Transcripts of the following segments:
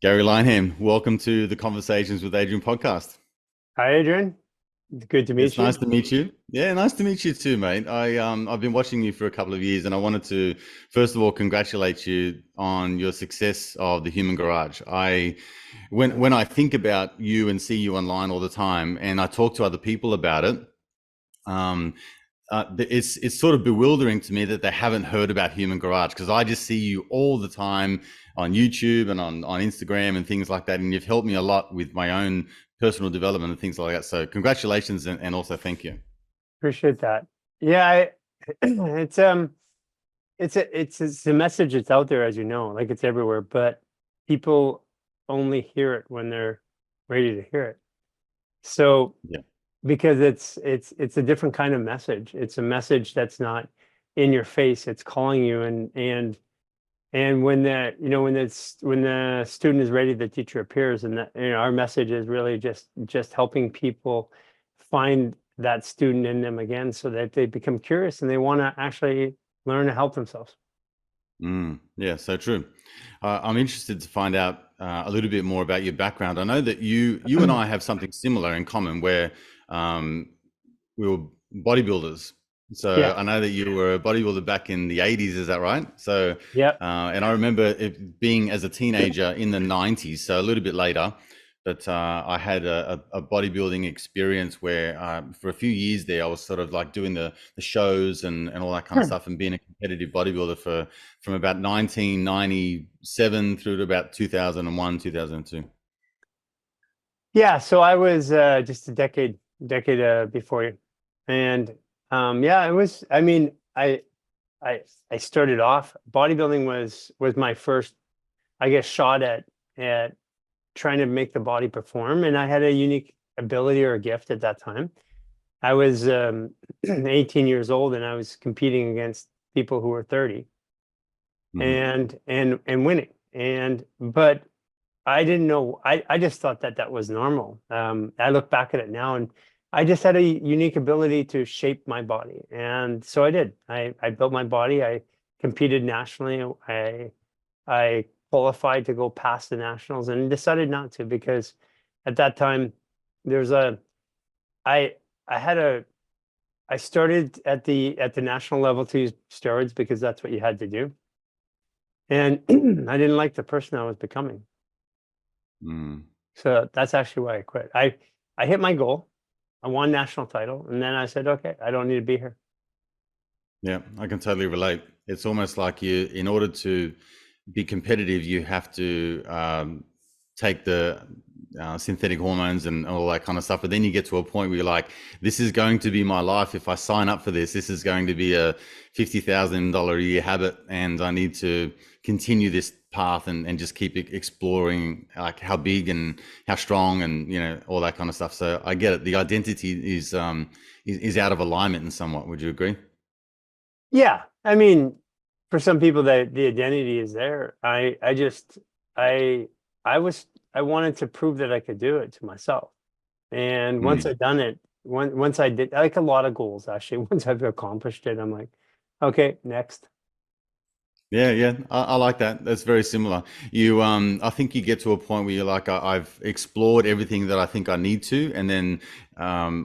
Gary Lineham, welcome to the Conversations with Adrian podcast. Hi, Adrian. It's good to It's meet nice you. to meet you. Yeah, nice to meet you too, mate. I've been watching you for a couple of years, and I wanted to first of all congratulate you on your success of the Human Garage. When I think about you and see you online all the time, and I talk to other people about it, um, it's sort of bewildering to me that they haven't heard about Human Garage because I just see you all the time on YouTube and on Instagram and things like that, and you've helped me a lot with my own personal development and things like that. So congratulations and also thank you. Appreciate that. Yeah, it's it's a message that's out there, as you know, like it's everywhere, but people only hear it when they're ready to hear it. So Yeah. because it's a different kind of message. It's a message that's not in your face. It's calling you and when when the student is ready, the teacher appears, and that our message is really just helping people find that student in them again, so that they become curious and they want to actually learn to help themselves. Yeah, so true. I'm interested to find out a little bit more about your background. I know that you and I have something similar in common where um, we were bodybuilders. So Yeah, I know that you were a bodybuilder back in the 80s, is that right? So, yeah. and I remember it being as a teenager in the 90s, so a little bit later, but I had a bodybuilding experience where for a few years there, I was sort of like doing the shows and all that kind of Hmm. stuff and being a competitive bodybuilder from about 1997 through to about 2001, 2002. Yeah, so I was just a decade before you. And yeah, it was, I mean, I I started off bodybuilding was my first, I guess, shot at trying to make the body perform. And I had a unique ability or a gift at that time. I was 18 years old and I was competing against people who were 30 Hmm. and winning. And but I didn't know. I just thought that that was normal. I look back at it now, and I just had a unique ability to shape my body, and so I did. I built my body. I competed nationally. I qualified to go past the nationals, and decided not to because at that time there's a I I had a I started at the national level to use steroids because that's what you had to do, and I didn't like the person I was becoming. Mm. So that's actually why I quit. I hit my goal. I won national title, and then I said, okay, I don't need to be here. Yeah, I can totally relate. It's almost like in order to be competitive, you have to take the synthetic hormones and all that kind of stuff. But then you get to a point where you're like, this is going to be my life. If I sign up for this, this is going to be a $50,000 a year habit. And I need to continue this path and just keep exploring like how big and how strong and, all that kind of stuff. So I get it. The identity is out of alignment in somewhat. Would you agree? Yeah, I mean, for some people, that the identity is there. I I was I wanted to prove that I could do it to myself. And once Mm. I'd done it, once I did, like a lot of goals actually, once I've accomplished it, I'm like, okay, next. Yeah, yeah, I like that. That's very similar. I think you get to a point where you're like, I've explored everything that I think I need to, and then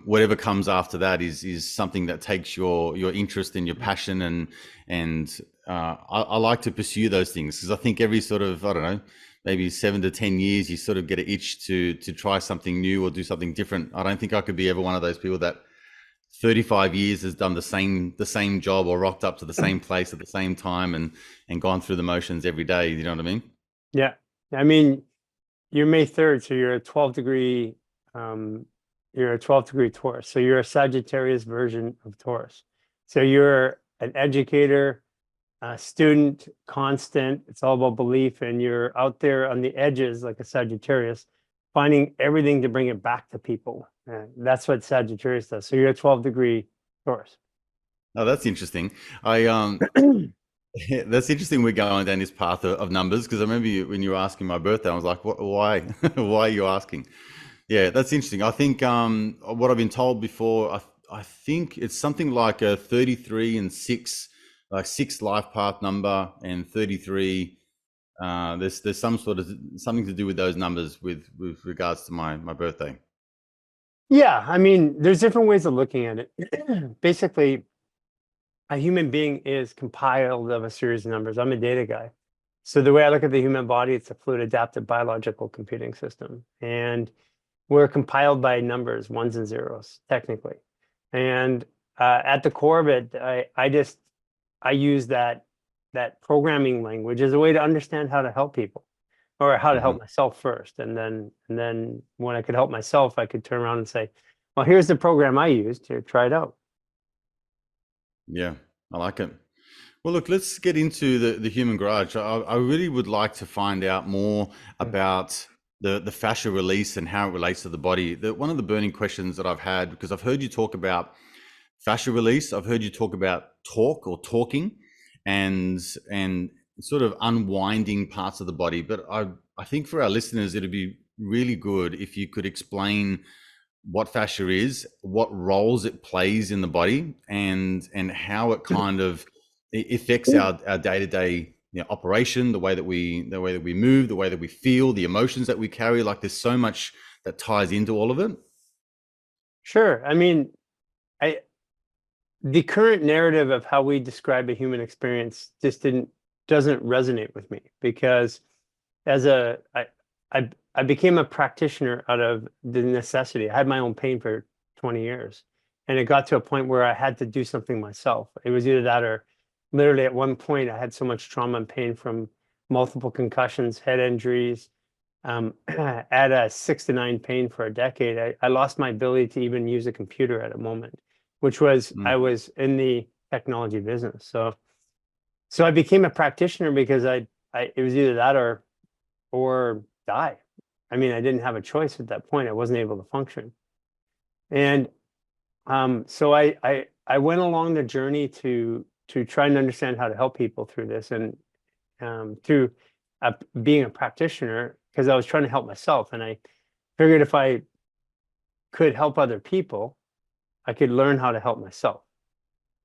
whatever comes after that is something that takes your interest and your passion, and I like to pursue those things because I think every sort of I don't know, maybe 7 to 10 years, you sort of get an itch to try something new or do something different. I don't think I could be ever one of those people that 35 years has done the same job or rocked up to the same place at the same time and gone through the motions every day. You know what I mean? Yeah, I mean, you're May 3rd, so you're a 12 degree, um, you're a 12 degree Taurus. So you're a Sagittarius version of Taurus. So you're an educator, a student, constant. It's all about belief, and you're out there on the edges like a Sagittarius, finding everything to bring it back to people. That's what Sagittarius does. So you're a 12 degree Taurus. Oh, that's interesting. I that's interesting. We're going down this path of numbers because I remember when you were asking my birthday, I was like, why? Why are you asking? Yeah, that's interesting. I think what I've been told before, I think it's something like a 33 and 6, like 6 life path number and 33 There's some sort of something to do with those numbers with regards to my birthday. Yeah, I mean, there's different ways of looking at it. Basically, a human being is compiled of a series of numbers. I'm a data guy. So the way I look at the human body, it's a fluid adaptive biological computing system. And we're compiled by numbers, ones and zeros, technically. And at the core of it, I use that programming language as a way to understand how to help people, or how to help myself first. And then when I could help myself, I could turn around and say, well, here's the program I used, here, try it out. Yeah, I like it. Well, look, let's get into the human garage. I really would like to find out more about the fascia release and how it relates to the body. One of the burning questions that I've had, because I've heard you talk about fascia release, I've heard you talk about talk or talking, and sort of unwinding parts of the body. But I think for our listeners, it'd be really good if you could explain what fascia is, what roles it plays in the body, and how it kind of affects our day-to-day operation, the way that we move, the way that we feel, the emotions that we carry. Like, there's so much that ties into all of it. Sure. I mean, the current narrative of how we describe a human experience just doesn't resonate with me, because I became a practitioner out of the necessity. I had my own pain for 20 years, and it got to a point where I had to do something myself. It was either that, or literally at one point I had so much trauma and pain from multiple concussions, head injuries, at a 6 to 9 pain for a decade. I lost my ability to even use a computer at a moment, which was, I was in the technology business. So I became a practitioner because it was either that or die. I mean, I didn't have a choice at that point. I wasn't able to function. And so I went along the journey to try and understand how to help people through this, and through being a practitioner, because I was trying to help myself. And I figured if I could help other people, I could learn how to help myself.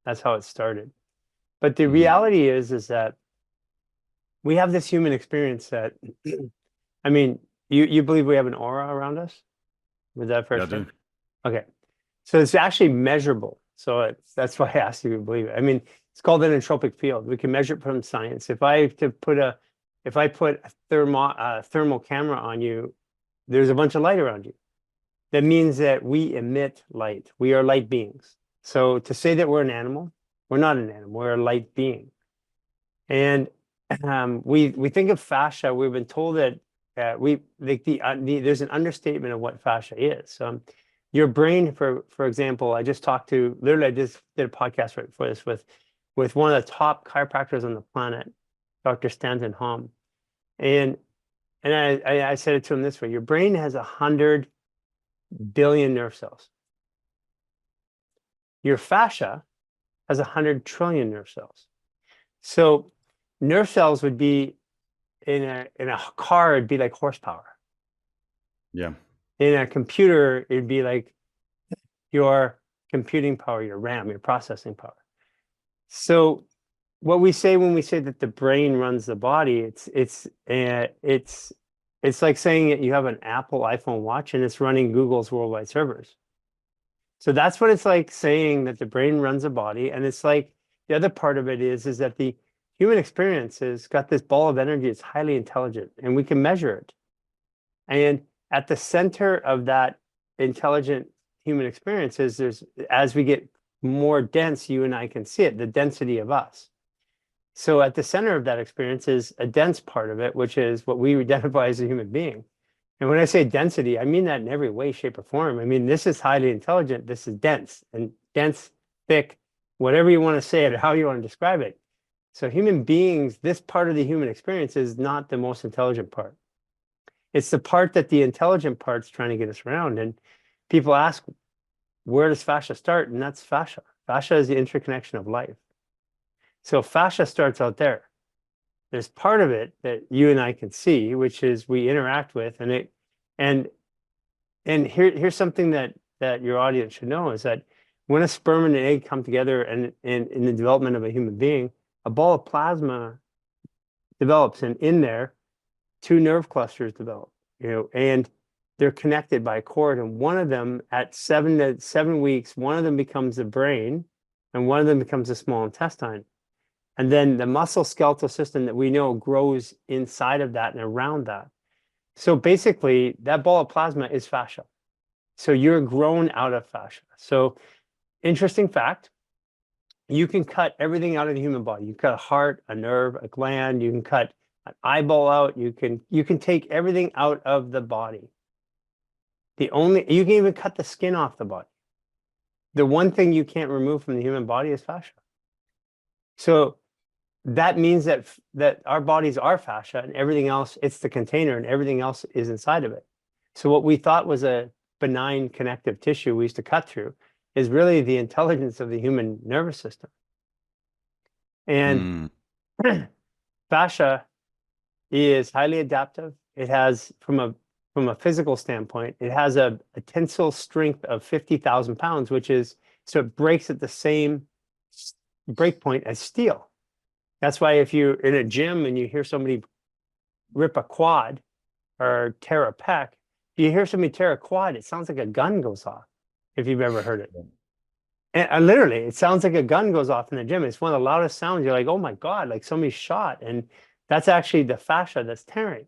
That's how it started. But the reality is that we have this human experience that, I mean, you believe we have an aura around us? Was that first? Yeah, I do. Okay. So it's actually measurable. So that's why I asked you to believe it. I mean, it's called an entropic field. We can measure it from science. If I put a thermal camera on you, there's a bunch of light around you. That means that we emit light. We are light beings. So to say that we're an animal, we're not an animal. We're a light being. And we think of fascia. We've been told that there's an understatement of what fascia is. Your brain, for example, I just did a podcast right before this with one of the top chiropractors on the planet, Dr. Stanton Hom. And I said it to him this way: your brain has 100 billion nerve cells. Your fascia has 100 trillion nerve cells. So nerve cells would be in a car, it'd be like horsepower. Yeah. In a computer, it'd be like your computing power, your RAM, your processing power. So what we say when we say that the brain runs the body, it's like saying that you have an Apple iPhone watch and it's running Google's worldwide servers. So that's what it's like saying that the brain runs a body. And it's like, the other part of it is that the human experience has got this ball of energy. It's highly intelligent, and we can measure it. And at the center of that intelligent human experience is as we get more dense, you and I can see it, the density of us. So at the center of that experience is a dense part of it, which is what we identify as a human being. And when I say density, I mean that in every way, shape, or form. I mean, this is highly intelligent. This is dense, and dense, thick, whatever you want to say it or how you want to describe it. So human beings, this part of the human experience is not the most intelligent part. It's the part that the intelligent part's trying to get us around. And people ask, where does fascia start? And that's fascia. Fascia is the interconnection of life. So fascia starts out there. There's part of it that you and I can see, which is we interact with, and here's something that your audience should know, is that when a sperm and an egg come together and in the development of a human being, a ball of plasma develops, and in there, two nerve clusters develop, and they're connected by a cord. And one of them, at 7 weeks, one of them becomes the brain, and one of them becomes the small intestine. And then the muscle skeletal system that we know grows inside of that and around that. So basically, that ball of plasma is fascia. So you're grown out of fascia. So interesting fact, you can cut everything out of the human body. You cut a heart, a nerve, a gland, you can cut an eyeball out, you can take everything out of the body. You can even cut the skin off the body. The one thing you can't remove from the human body is fascia. So that means that our bodies are fascia, and everything else, it's the container, and everything else is inside of it. So what we thought was a benign connective tissue we used to cut through is really the intelligence of the human nervous system. And fascia is highly adaptive. It has, from a physical standpoint, it has a tensile strength of 50,000 pounds, so it breaks at the same break point as steel. That's why if you're in a gym and you hear somebody rip a quad or tear a pec, if you hear somebody tear a quad, it sounds like a gun goes off, if you've ever heard it. And literally, it sounds like a gun goes off in the gym. It's one of the loudest sounds. You're like, oh my God, like somebody's shot. And that's actually the fascia that's tearing.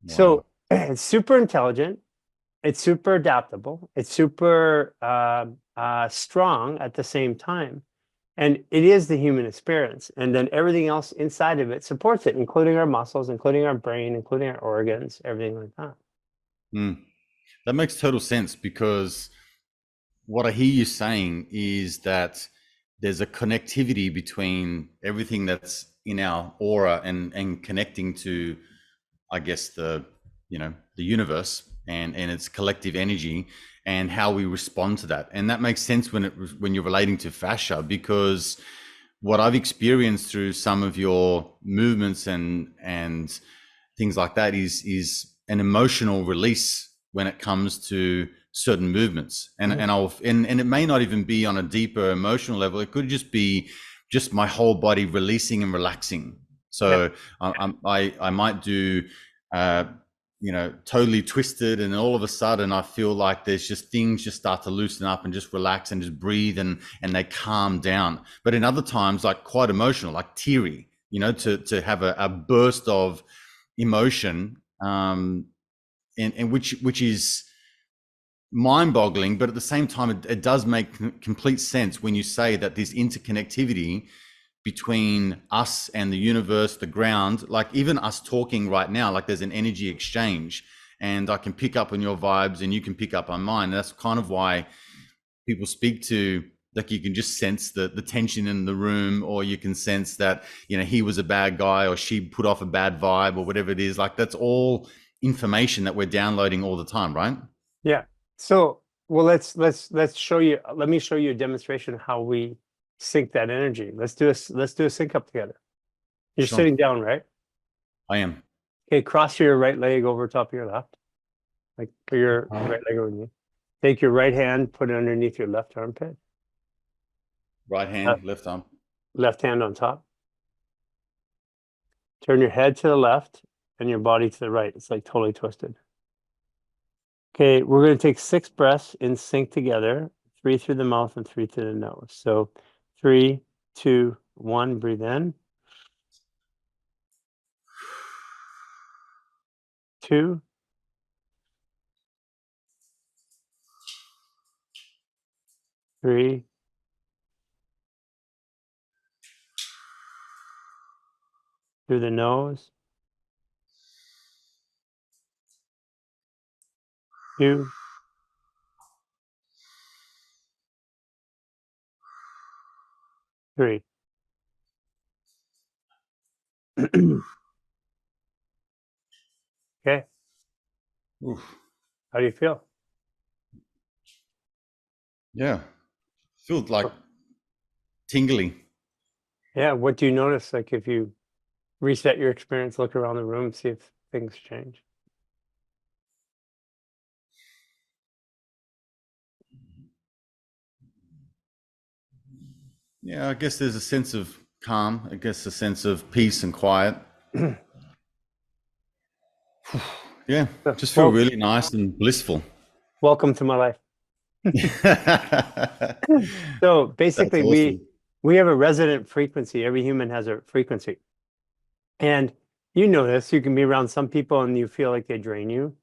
Wow. So it's super intelligent. It's super adaptable. It's super strong at the same time. And it is the human experience. And then everything else inside of it supports it, including our muscles, including our brain, including our organs, everything like that. That makes total sense, because what I hear you saying is that there's a connectivity between everything that's in our aura and connecting to, I guess, the universe and its collective energy, and how we respond to that. And that makes sense when you're relating to fascia, because what I've experienced through some of your movements and things like that is an emotional release when it comes to certain movements. And it may not even be on a deeper emotional level. It could just be just my whole body releasing and relaxing. So I might do totally twisted, and all of a sudden I feel like there's just things just start to loosen up and just relax and just breathe, and they calm down. But in other times, like quite emotional, like teary, to have a burst of emotion, and which is mind-boggling. But at the same time, it does make complete sense when you say that this interconnectivity between us and the universe, the ground, like even us talking right now, like there's an energy exchange, and I can pick up on your vibes and you can pick up on mine. And that's kind of why people speak to, like, you can just sense the tension in the room, or you can sense that, he was a bad guy or she put off a bad vibe or whatever it is. Like, that's all information that we're downloading all the time, right? Yeah. So, well, let's show you, let me show you a demonstration of how we sync that energy. Let's do a sync up together. You're sitting down, right? I am. Okay, cross your right leg over top of your left. Like, put your right leg over you. Take your right hand, put it underneath your left armpit. Right hand, left arm. Left hand on top. Turn your head to the left and your body to the right. It's like totally twisted. Okay, we're going to take 6 breaths in sync together, 3 through the mouth and 3 through the nose. So 3, 2, 1, breathe in. 2. 3. 4 through the nose. 2. 3. Okay. Oof. How do you feel? Yeah. Feels like tingly. Yeah. What do you notice? Like, if you reset your experience, look around the room, see if things change. Yeah, I guess there's a sense of calm. I guess a sense of peace and quiet. Yeah, just feel Well, really nice and blissful. welcome to my life. So That's basically, awesome. we have a resonant frequency. Every human has a frequency. And you know this, you can be around some people and you feel like they drain you,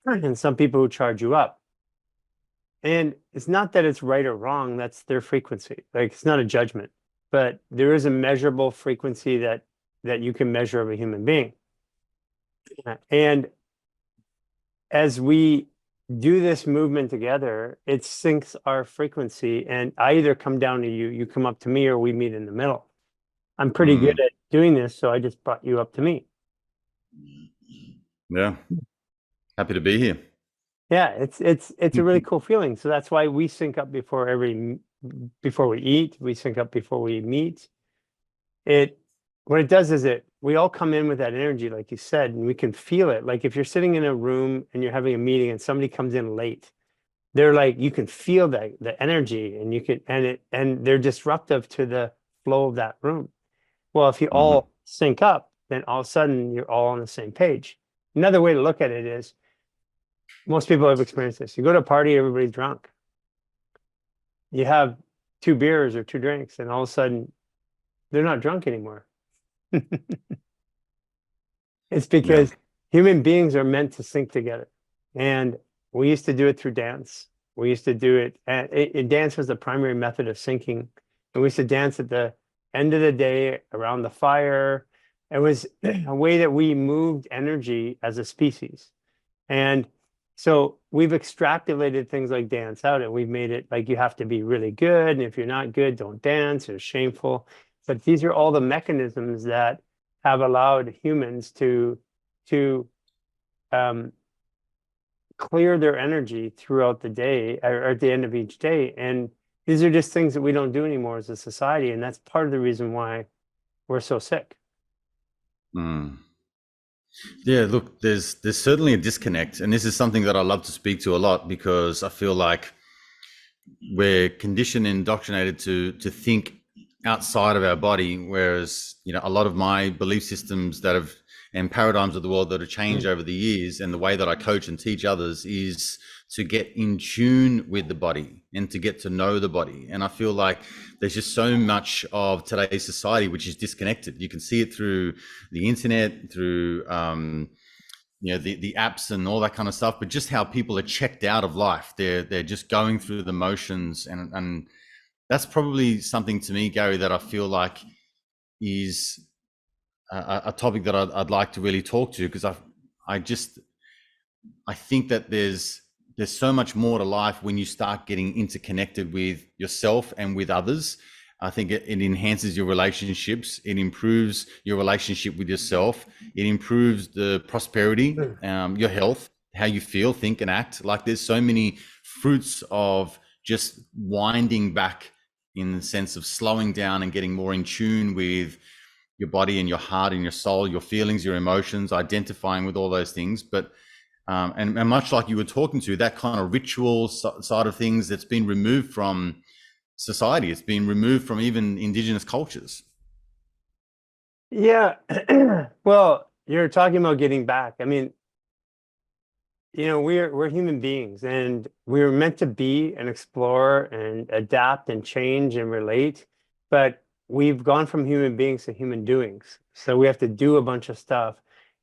and some people who charge you up. And it's not that it's right or wrong, that's their frequency. Like it's not a judgment, but there is a measurable frequency that you can measure of a human being. And as we do this movement together, it syncs our frequency. And I either come down to you, you come up to me, or we meet in the middle. I'm pretty good Mm, at doing this, so I just brought you up to me. yeah, happy to be here. Yeah, it's a really cool feeling. So that's why we sync up before we eat, we sync up before we meet. What it does is we all come in with that energy, like you said, and we can feel it. Like if you're sitting in a room and you're having a meeting and somebody comes in late, they're like, you can feel the energy, and you can and they're disruptive to the flow of that room. Well, if you Mhm. all sync up, then all of a sudden you're all on the same page. Another way to look at it is most people have experienced this. You go to a party, everybody's drunk. You have two beers or two drinks, and all of a sudden they're not drunk anymore. It's Yeah. because human beings are meant to sync together. And we used to do it through dance. We used to do it, and dance was the primary method of syncing. And we used to dance at the end of the day around the fire. It was a way that we moved energy as a species. And so we've extrapolated things like dance out, and we've made it like you have to be really good. And if you're not good, don't dance. It's shameful. But these are all the mechanisms that have allowed humans to um, clear their energy throughout the day or at the end of each day. And these are just things that we don't do anymore as a society. And that's part of the reason why we're so sick. Mm. Yeah, look, there's certainly a disconnect, and this is something that I love to speak to a lot because I feel like we're conditioned and indoctrinated to think outside of our body, whereas a lot of my belief systems that have and paradigms of the world that have changed over the years, and the way that I coach and teach others is to get in tune with the body and to get to know the body. And I feel like there's just so much of today's society which is disconnected. You can see it through the internet, through the apps and all that kind of stuff, but just how people are checked out of life. They're just going through the motions, and that's probably something to me, Gary, that I feel like is a topic that I'd like to really talk to, because I think that there's so much more to life when you start getting interconnected with yourself and with others. I think it enhances your relationships. It improves your relationship with yourself. It improves the prosperity, your health, how you feel, think, and act. Like there's so many fruits of just winding back, in the sense of slowing down and getting more in tune with your body and your heart and your soul, your feelings, your emotions, identifying with all those things. But and much like you were talking to, that kind of ritual side of things that's been removed from society. It's been removed from even indigenous cultures. Yeah. Well, you're talking about getting back. I mean, we're human beings, and we're meant to be and explore and adapt and change and relate, but we've gone from human beings to human doings. So we have to do a bunch of stuff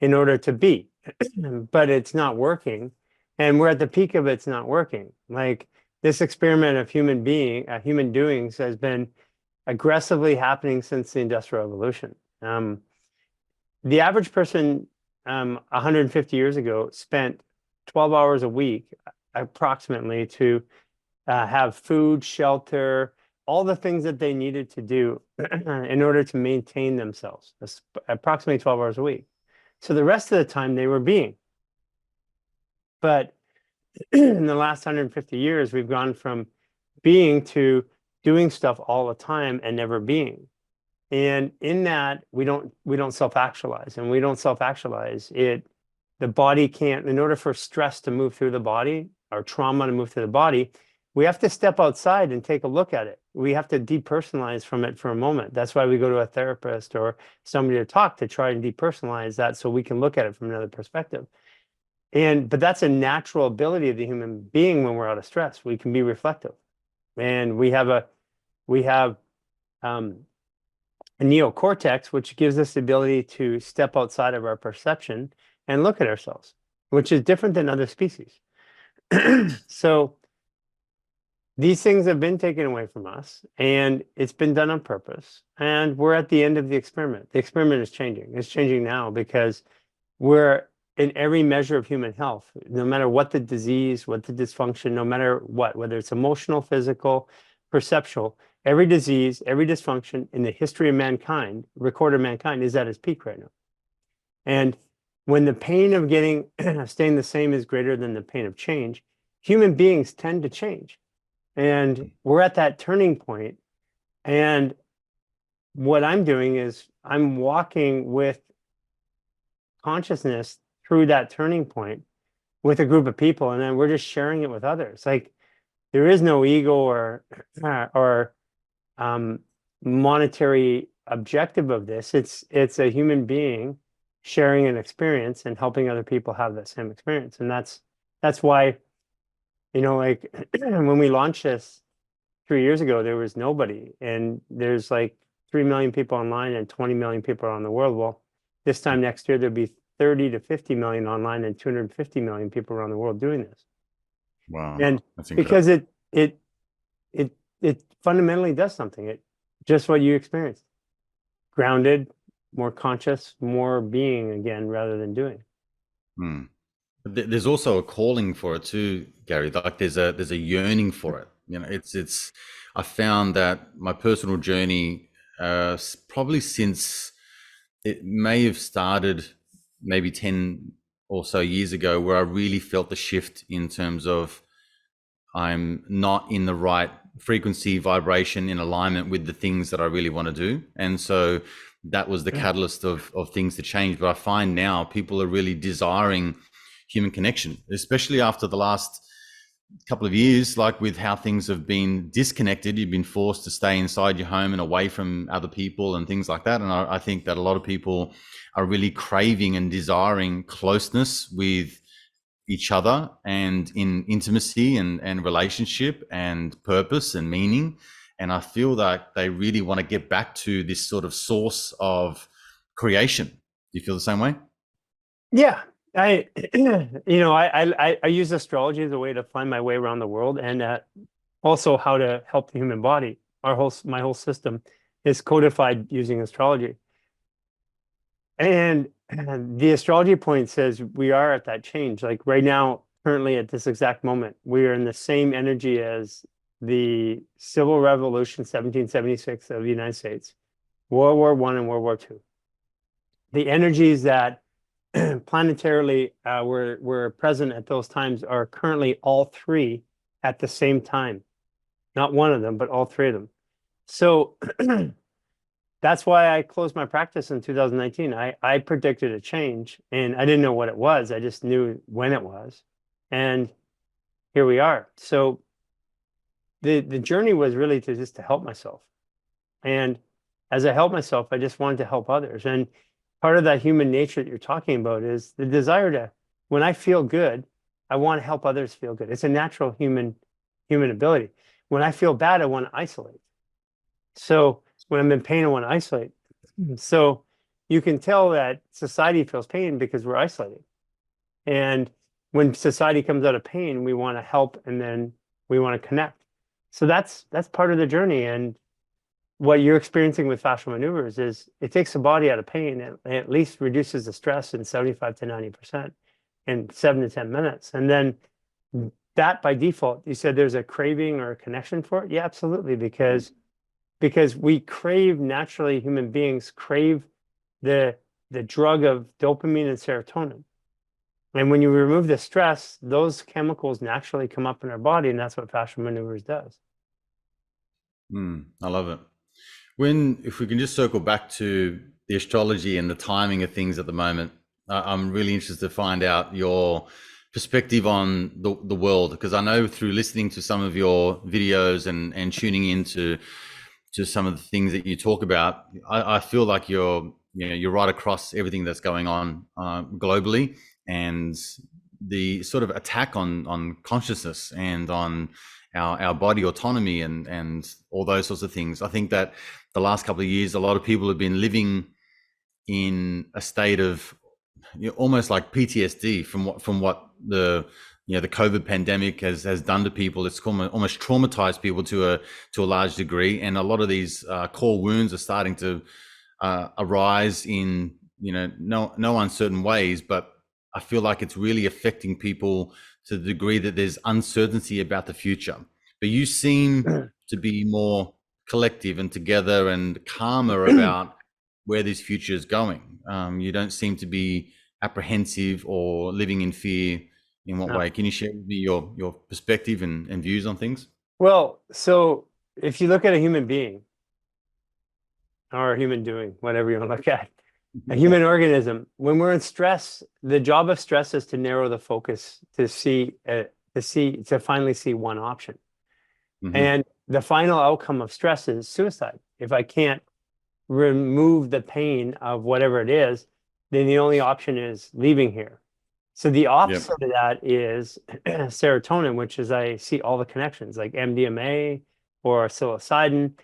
in order to be, but it's not working. And we're at the peak of it's not working. Like this experiment of human doings has been aggressively happening since the Industrial Revolution. The average person 150 years ago spent 12 hours a week approximately to have food, shelter, all the things that they needed to do in order to maintain themselves. That's approximately 12 hours a week. So the rest of the time they were being. But in the last 150 years, we've gone from being to doing stuff all the time and never being. And in that, we don't self-actualize, and we don't self-actualize it. The body can't, in order for stress to move through the body or trauma to move through the body, we have to step outside and take a look at it. we have to depersonalize from it for a moment. That's why we go to a therapist or somebody to talk to try and depersonalize that so we can look at it from another perspective. But that's a natural ability of the human being when we're out of stress. We can be reflective. And we have a neocortex, which gives us the ability to step outside of our perception and look at ourselves, which is different than other species. So these things have been taken away from us, and it's been done on purpose. And we're at the end of the experiment. The experiment is changing. It's changing now because we're in every measure of human health, no matter what the disease, what the dysfunction, no matter what, whether it's emotional, physical, perceptual, every disease, every dysfunction in the history of mankind, recorded mankind, is at its peak right now. And when the pain of staying the same is greater than the pain of change, human beings tend to change. And we're at that turning point. And what I'm doing is I'm walking with consciousness through that turning point with a group of people, and then we're just sharing it with others. Like, there is no ego or monetary objective of this. It's a human being sharing an experience and helping other people have that same experience. And that's why, like when we launched this 3 years ago, there was nobody, and there's like 3 million people online and 20 million people around the world. Well, this time next year, there'll be 30 to 50 million online and 250 million people around the world doing this. Wow. And That's incredible. because it fundamentally does something. It just what you experienced. Grounded, more conscious, more being again rather than doing. But there's also a calling for it too, Gary. Like there's a yearning for it. It's I found that my personal journey, probably since it may have started maybe 10 or so years ago, where I really felt the shift in terms of I'm not in the right frequency, vibration, in alignment with the things that I really want to do. And so that was the catalyst of things to change. But I find now people are really desiring human connection, especially after the last couple of years, like with how things have been disconnected. You've been forced to stay inside your home and away from other people and things like that. And I think that a lot of people are really craving and desiring closeness with each other and in intimacy and relationship and purpose and meaning. And I feel that they really want to get back to this sort of source of creation. Do you feel the same way? Yeah. I use astrology as a way to find my way around the world, and also how to help the human body. My whole system is codified using astrology. And the astrology point says we are at that change. Like right now, currently at this exact moment, we are in the same energy as the Civil Revolution, 1776 of the United States, World War I and World War II. The energies that planetarily were present at those times are currently all three at the same time. Not one of them, but all three of them. So that's why I closed my practice in 2019. I predicted a change, and I didn't know what it was. I just knew when it was. And here we are. So the journey was really to help myself. And as I helped myself, I just wanted to help others. And part of that human nature that you're talking about is the desire to, when I feel good, I want to help others feel good. It's a natural human ability. When I feel bad, I want to isolate. So when I'm in pain, I want to isolate. So you can tell that society feels pain because we're isolated. And when society comes out of pain, we want to help, and then we want to connect. So that's part of the journey. And what you're experiencing with fascial maneuvers is it takes the body out of pain and at least reduces the stress in 75 to 90% in 7 to 10 minutes. And then that by default, you said there's a craving or a connection for it. Yeah, absolutely. Because we crave, naturally, human beings crave the drug of dopamine and serotonin. And when you remove the stress, those chemicals naturally come up in our body, and that's what fascial maneuvers does. I love it. If we can just circle back to the astrology and the timing of things at the moment, I'm really interested to find out your perspective on the world, because I know through listening to some of your videos and tuning into to some of the things that you talk about, I feel like you're right across everything that's going on globally, and the sort of attack on consciousness and on our body autonomy and all those sorts of things. I think that the last couple of years, a lot of people have been living in a state of almost like PTSD from what the COVID pandemic has done to people. It's almost traumatized people to a large degree, and a lot of these core wounds are starting to arise in no uncertain ways. But I feel like it's really affecting people to the degree that there's uncertainty about the future. But you seem to be more collective and together and calmer about where this future is going. You don't seem to be apprehensive or living in fear. In what No. way? Can you share with me your perspective and views on things? Well, so if you look at a human being or a human doing, whatever you want to look at, a human organism, when we're in stress, the job of stress is to narrow the focus to finally see one option. Mm-hmm. And the final outcome of stress is suicide. If I can't remove the pain of whatever it is, then the only option is leaving here. So the opposite of that is serotonin, which is I see all the connections, like MDMA or psilocybin.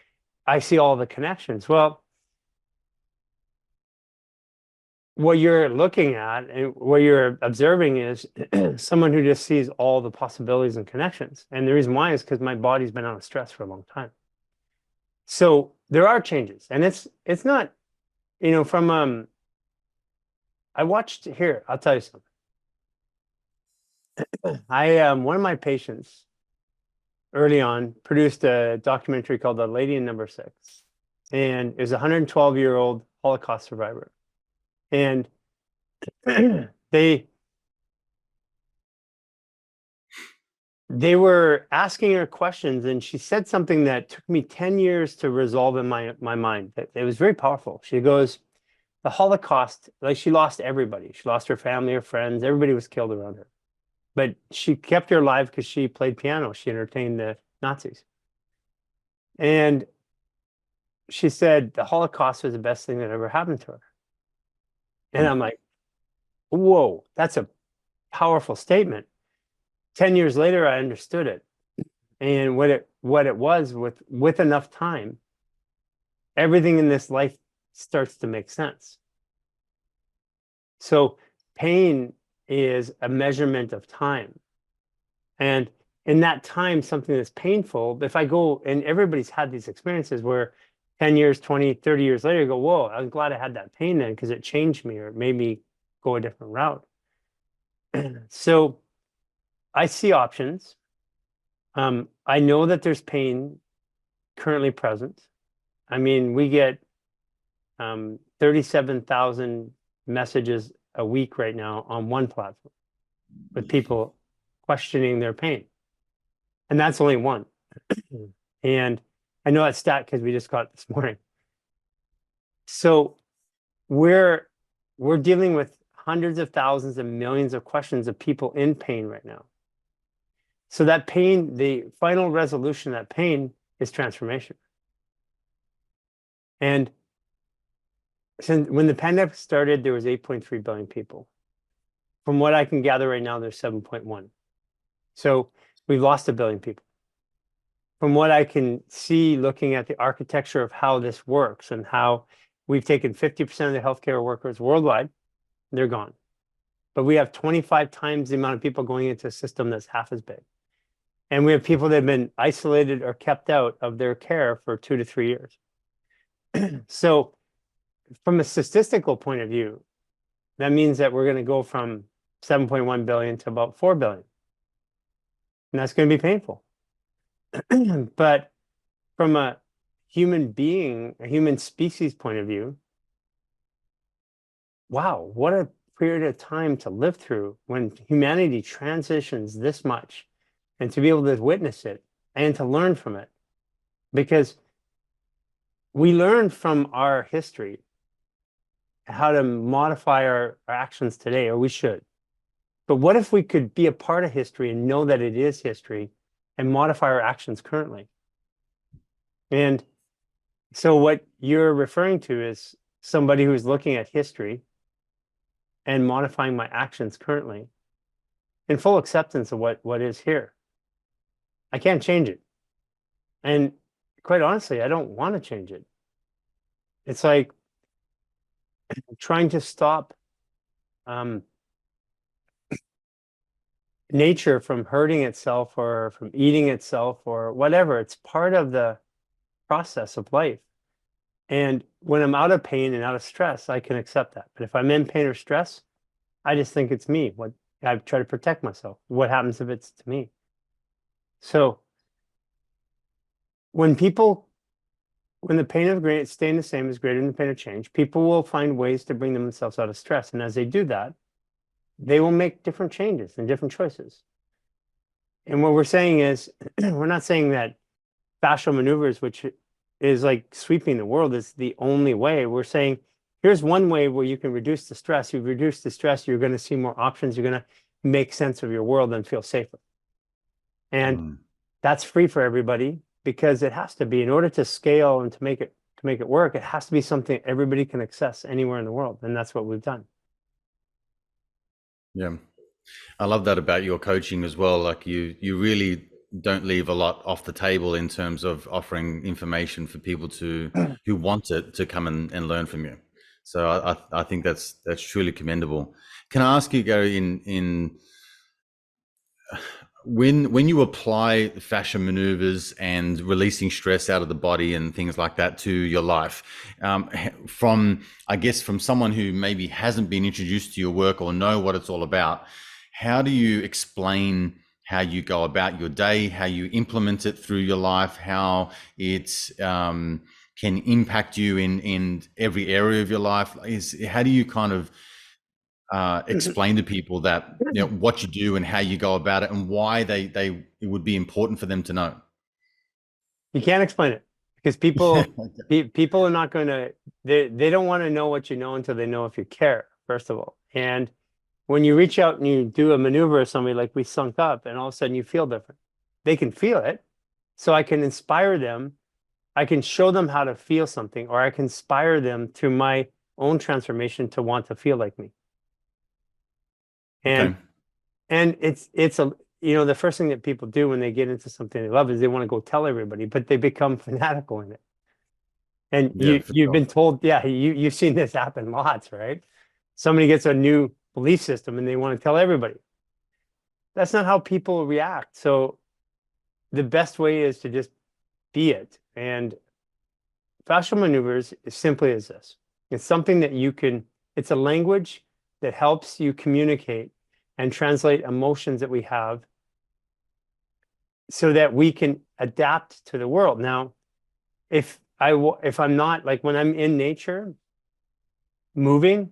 I see all the connections. Well, what you're looking at and what you're observing is someone who just sees all the possibilities and connections. And the reason why is because my body's been out of stress for a long time. So there are changes, and it's not, from I watched here, I'll tell you something. One of my patients early on produced a documentary called The Lady in Number 6, and it was a 112-year-old Holocaust survivor. And they were asking her questions, and she said something that took me 10 years to resolve in my mind. It was very powerful. She goes, the Holocaust, like, she lost everybody. She lost her family, her friends, everybody was killed around her. But she kept her alive because she played piano. She entertained the Nazis. And she said the Holocaust was the best thing that ever happened to her. And I'm like, whoa, that's a powerful statement. 10 years later, I understood it. And what it was, with enough time, everything in this life starts to make sense. So pain is a measurement of time. And in that time, something that's painful, if I go, and everybody's had these experiences where 10 years, 20, 30 years later, you go, whoa, I'm glad I had that pain then because it changed me or it made me go a different route. So I see options. I know that there's pain currently present. I mean, we get 37,000 messages a week right now on one platform with people questioning their pain. And that's only one. And I know that stat because we just got it this morning. So we're dealing with hundreds of thousands and millions of questions of people in pain right now. So that pain, the final resolution of that pain is transformation. And since when the pandemic started, there was 8.3 billion people. From what I can gather right now, there's 7.1. So we've lost 1 billion people. From what I can see, looking at the architecture of how this works and how we've taken 50% of the healthcare workers worldwide, they're gone. But we have 25 times the amount of people going into a system that's half as big. And we have people that have been isolated or kept out of their care for 2 to 3 years. So from a statistical point of view, that means that we're going to go from 7.1 billion to about 4 billion. And that's going to be painful. But from a human being, a human species point of view, wow, what a period of time to live through when humanity transitions this much, and to be able to witness it and to learn from it. Because we learn from our history how to modify our actions today, or we should. But what if we could be a part of history and know that it is history and modify our actions currently? And so what you're referring to is somebody who's looking at history and modifying my actions currently in full acceptance of what is here. I can't change it. And quite honestly, I don't want to change it. It's like trying to stop nature from hurting itself or from eating itself or whatever. It's part of the process of life. And when I'm out of pain and out of stress, I can accept that. But if I'm in pain or stress, I just think it's me. What I try to protect myself. What happens if it's to me? So when the pain of staying the same is greater than the pain of change, people will find ways to bring themselves out of stress. And as they do that, they will make different changes and different choices. And what we're saying is, we're not saying that fascial maneuvers, which is like sweeping the world, is the only way. We're saying, here's one way where you can reduce the stress. You reduce the stress, you're going to see more options. You're going to make sense of your world and feel safer. And that's free for everybody because it has to be in order to scale and to make it work. It has to be something everybody can access anywhere in the world. And that's what we've done. Yeah. I love that about your coaching as well. Like you really don't leave a lot off the table in terms of offering information for people who want it to come and learn from you. So I think that's truly commendable. Can I ask you, Gary, in when you apply fascia maneuvers and releasing stress out of the body and things like that to your life, from someone who maybe hasn't been introduced to your work or know what it's all about, how do you explain how you go about your day, how you implement it through your life, how it can impact you in every area of your life? How do you kind of explain to people that what you do and how you go about it and why it would be important for them to know? You can't explain it because people are not going to, they don't want to know what you know until they know if you care, first of all. And when you reach out and you do a maneuver of somebody like we sunk up and all of a sudden you feel different, they can feel it. So I can inspire them. I can show them how to feel something, or I can inspire them through my own transformation to want to feel like me. And Okay. and it's a the first thing that people do when they get into something they love is they want to go tell everybody, but they become fanatical in it. And Yeah, for you've sure. been told, yeah, you've seen this happen lots, right? Somebody gets a new belief system and they want to tell everybody. That's not how people react. So the best way is to just be it. And fascial maneuvers is simply as this. It's something that it's a language that helps you communicate and translate emotions that we have so that we can adapt to the world. Now, if I'm not, like when I'm in nature moving,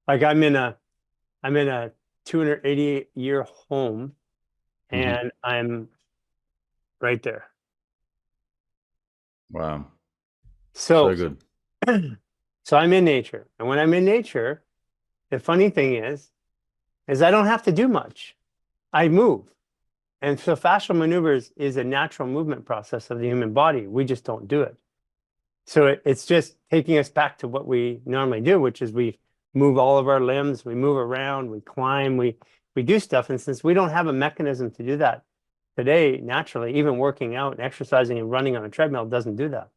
like I'm in a 288-year home and I'm right there. Wow. So So good. so I'm in nature. And when I'm in nature, the funny thing is I don't have to do much. I move. And so fascial maneuvers is a natural movement process of the human body. We just don't do it. So it's just taking us back to what we normally do, which is we move all of our limbs, we move around, we climb, we do stuff. And since we don't have a mechanism to do that today, naturally, even working out and exercising and running on a treadmill doesn't do that.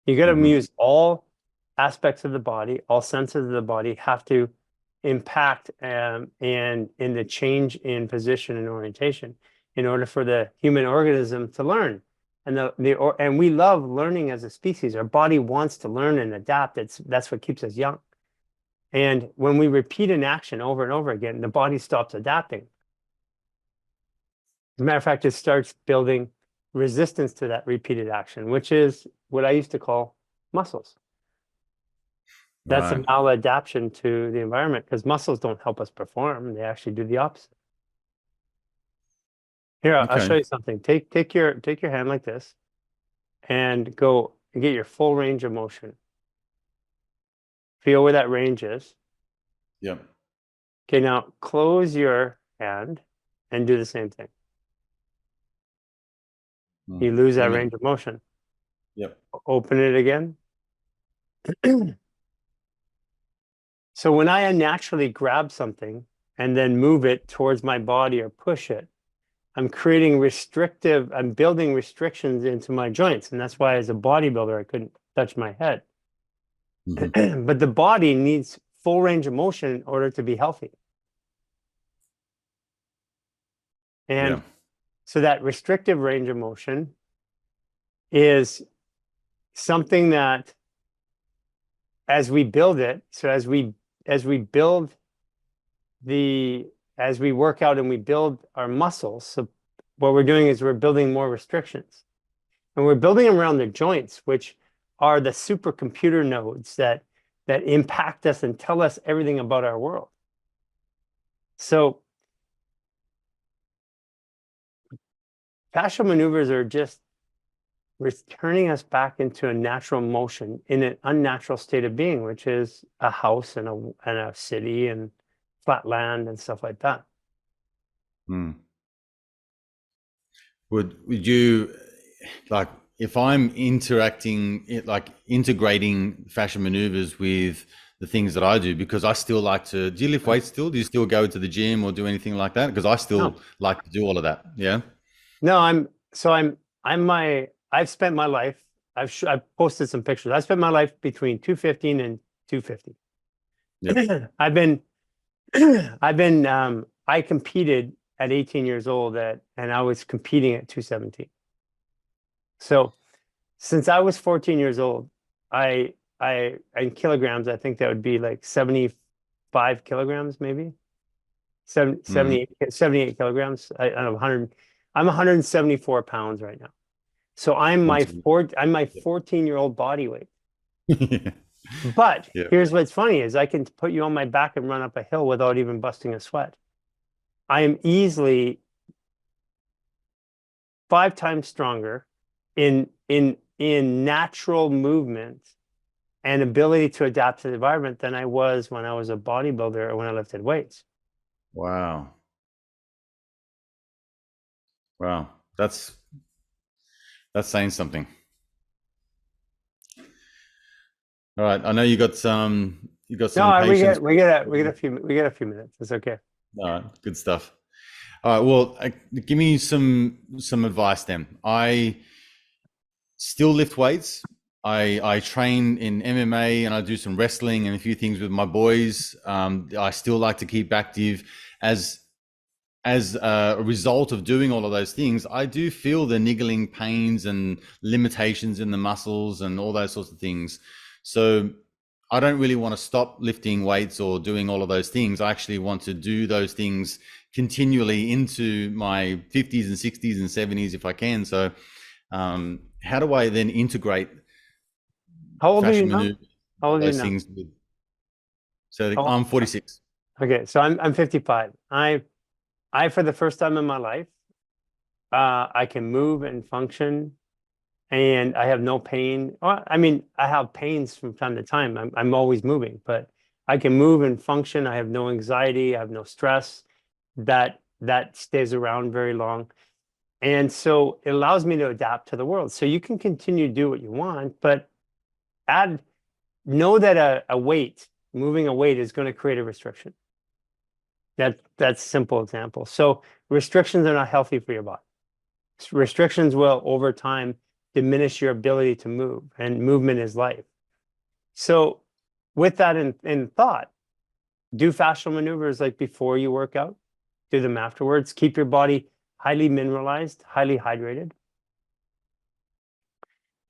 You got to use all aspects of the body, all senses of the body have to impact and in the change in position and orientation in order for the human organism to learn. And we love learning as a species. Our body wants to learn and adapt. That's what keeps us young. And when we repeat an action over and over again, the body stops adapting. As a matter of fact, it starts building resistance to that repeated action, which is what I used to call muscles. That's a Right. maladaptation to the environment because muscles don't help us perform. They actually do the opposite. Here, I'll show Okay. you something. Take your hand like this and go and get your full range of motion. Feel where that range is. Yep. Okay, now close your hand and do the same thing. You lose that range of motion. Yep. Open it again. So when I unnaturally grab something and then move it towards my body or push it, I'm building restrictions into my joints. And that's why as a bodybuilder, I couldn't touch my head. Mhm. But the body needs full range of motion in order to be healthy. And Yeah. so that restrictive range of motion is something that as we build it, so as we build as we work out and we build our muscles, so what we're doing is we're building more restrictions. And we're building them around the joints, which are the supercomputer nodes that impact us and tell us everything about our world. So fascial maneuvers are just returning us back into a natural motion in an unnatural state of being, which is a house and a city and flat land and stuff like that. Mm. Would you like if I'm like integrating fashion maneuvers with the things that I do, because I still like to, do you lift weights still? Do you still go to the gym or do anything like that? Because I still No, like to do all of that. Yeah. no, I've spent my life, I've posted some pictures. I spent my life between 215 and 250. Yep. I competed at 18 years old and I was competing at 217. So since I was 14 years old, in kilograms, I think that would be like 75 kilograms, maybe 78 kilograms. I'm 174 pounds right now. So I'm my 14-year-old body weight. Yeah. But Yeah. here's what's funny is I can put you on my back and run up a hill without even busting a sweat. I am easily 5 times stronger in natural movement and ability to adapt to the environment than I was when I was a bodybuilder or when I lifted weights. Wow. Wow. That's saying something. All right. I know you got some No, patience. we get a few minutes. It's okay. All right. Good stuff. All right. Well, give me some advice then. I still lift weights. I train in MMA and I do some wrestling and a few things with my boys. I still like to keep active. As a result of doing all of those things, I do feel the niggling pains and limitations in the muscles and all those sorts of things. So I don't really want to stop lifting weights or doing all of those things. I actually want to do those things continually into my 50s and 60s and 70s if I can. So how do I then integrate How old are you fashion now? maneuvers, How all old are you those now? things? So I'm 46. Okay, so I'm 55. I for the first time in my life, I can move and function, and I have no pain. Well, I mean, I have pains from time to time. I'm always moving, but I can move and function. I have no anxiety. I have no stress that stays around very long. And so it allows me to adapt to the world. So you can continue to do what you want, but know that moving a weight is going to create a restriction. That's a simple example. So restrictions are not healthy for your body. Restrictions will over time diminish your ability to move, and movement is life. So with that in thought, do fascial maneuvers like before you work out, do them afterwards, keep your body highly mineralized, highly hydrated.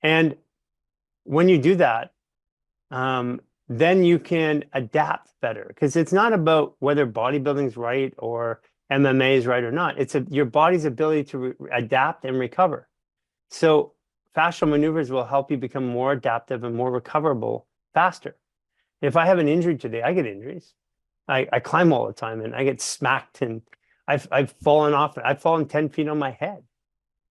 And when you do that, then you can adapt better, because it's not about whether bodybuilding is right or MMA is right or not. It's your body's ability to adapt and recover. So fascial maneuvers will help you become more adaptive and more recoverable faster. If I have an injury today, I get injuries. I climb all the time and I get smacked, and I've fallen off. I've fallen 10 feet on my head.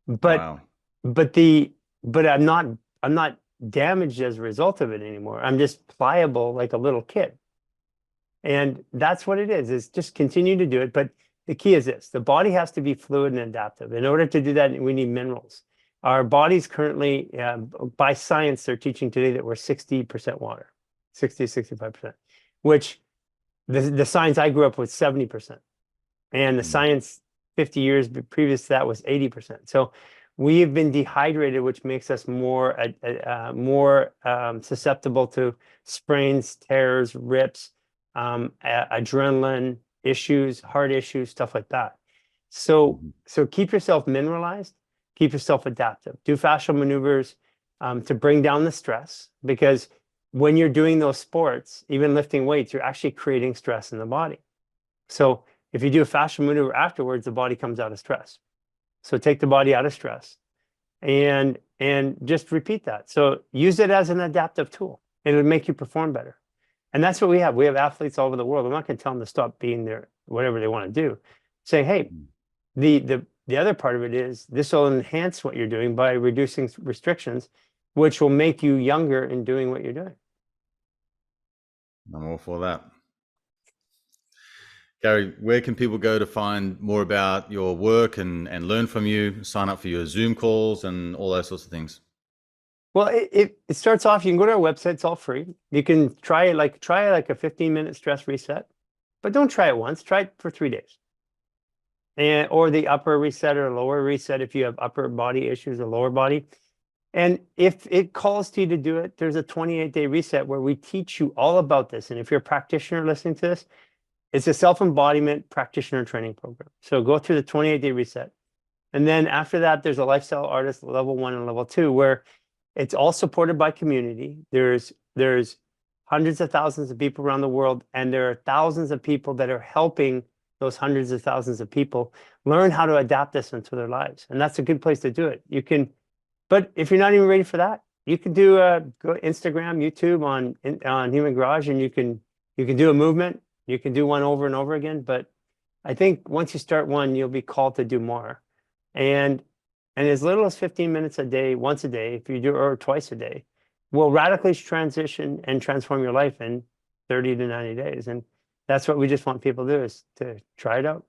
But Wow. but I'm not damaged as a result of it anymore. I'm just pliable like a little kid. And that's what it is just continue to do it. But the key is this: the body has to be fluid and adaptive. In order to do that, we need minerals. Our bodies currently, by science, they're teaching today that we're 60% water, 60 to 65%, which the science I grew up with 70%. And the science 50 years previous to that was 80%. So we have been dehydrated, which makes us more susceptible to sprains, tears, rips, adrenaline issues, heart issues, stuff like that. So keep yourself mineralized, keep yourself adaptive, do fascial maneuvers to bring down the stress, because when you're doing those sports, even lifting weights, you're actually creating stress in the body. So if you do a fascial maneuver afterwards, the body comes out of stress. So take the body out of stress and just repeat that. So use it as an adaptive tool, and it'll make you perform better. And that's what we have. We have athletes all over the world. I'm not going to tell them to stop being there, whatever they want to do. Say, hey, the other part of it is this will enhance what you're doing by reducing restrictions, which will make you younger in doing what you're doing. I'm all for that. Gary, where can people go to find more about your work and learn from you, sign up for your Zoom calls and all those sorts of things? Well, it starts off, you can go to our website, it's all free. You can try a 15-minute stress reset, but don't try it once, try it for 3 days. Or the upper reset or lower reset if you have upper body issues or lower body. And if it calls to you to do it, there's a 28-day reset where we teach you all about this. And if you're a practitioner listening to this, it's a self-embodiment practitioner training program. So go through the 28-day reset. And then after that, there's a lifestyle artist level 1 and level 2, where it's all supported by community. There's hundreds of thousands of people around the world, and there are thousands of people that are helping those hundreds of thousands of people learn how to adapt this into their lives. And that's a good place to do it. You can, but if you're not even ready for that, you can do go Instagram, YouTube on Human Garage, and you can do a movement. You can do one over and over again. But I think once you start one, you'll be called to do more. And as little as 15 minutes a day, once a day, if you do, or twice a day, will radically transition and transform your life in 30 to 90 days. And that's what we just want people to do, is to try it out.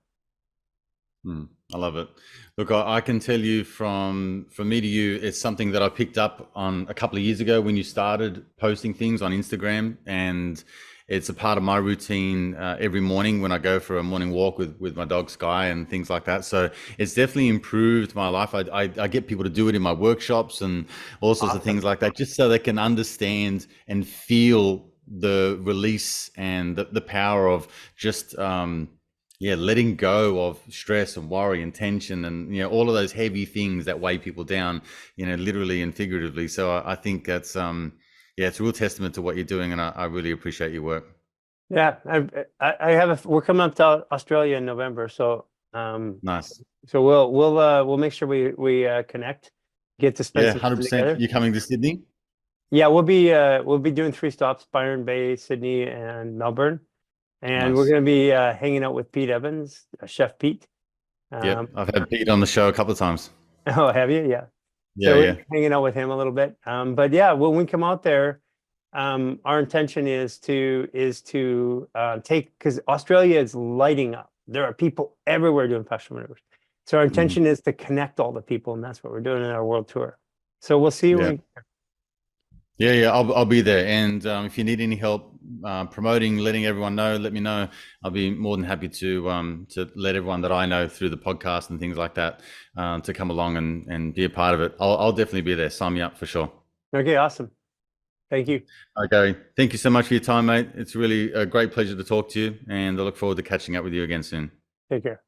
I love it. Look, I can tell you from me to you, it's something that I picked up on a couple of years ago when you started posting things on Instagram, and it's a part of my routine every morning when I go for a morning walk with my dog Sky and things like that. So it's definitely improved my life. I get people to do it in my workshops and all sorts of things like that, just so they can understand and feel the release and the power of just letting go of stress and worry and tension and all of those heavy things that weigh people down, literally and figuratively. So I think that's it's a real testament to what you're doing, and I really appreciate your work. Yeah, we're coming up to Australia in November, so nice. So we'll make sure we connect, get to spend some 100%. together. You coming to Sydney? Yeah, we'll be doing 3 stops: Byron Bay, Sydney, and Melbourne. And we're going to be hanging out with Pete Evans, Chef Pete. Yeah, I've had Pete on the show a couple of times. Oh, have you? Yeah. Yeah, so we're hanging out with him a little bit. But yeah, when we come out there, our intention is to take, because Australia is lighting up. There are people everywhere doing fascial maneuvers. So our intention is to connect all the people, and that's what we're doing in our world tour. So we'll see you. Yeah, I'll be there. And if you need any help promoting, letting everyone know, let me know. I'll be more than happy to let everyone that I know through the podcast and things like that to come along and be a part of it. I'll definitely be there. Sign me up for sure. Okay, awesome. Thank you. Okay, thank you so much for your time, mate. It's really a great pleasure to talk to you, and I look forward to catching up with you again soon. Take care.